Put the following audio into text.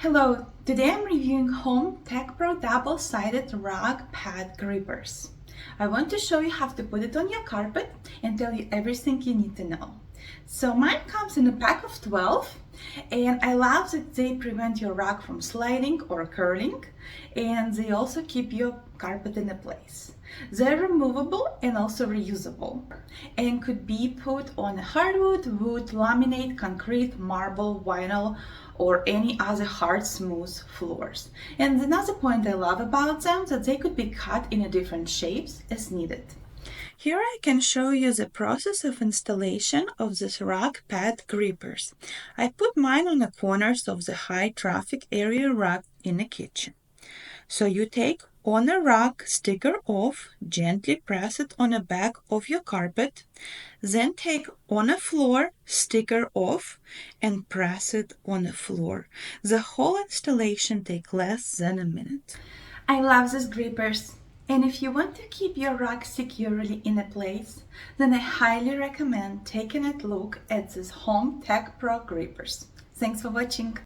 Hello, today I'm reviewing Home Tech Pro double-sided rug pad grippers. I want to show you how to put it on your carpet and tell you everything you need to know. So mine comes in a pack of 12 and I love that they prevent your rug from sliding or curling, and they also keep your carpet in place. They're removable and also reusable and could be put on hardwood, wood, laminate, concrete, marble, vinyl, or any other hard, smooth floors. And another point I love about them is that they could be cut in different shapes as needed. Here I can show you the process of installation of this rug pad grippers. I put mine on the corners of the high traffic area rug in the kitchen. So you take on a rug sticker off, gently press it on the back of your carpet, then take on a floor sticker off and press it on the floor. The whole installation takes less than a minute. I love these grippers. And if you want to keep your rug securely in place, then I highly recommend taking a look at these Home Tech Pro grippers. Thanks for watching.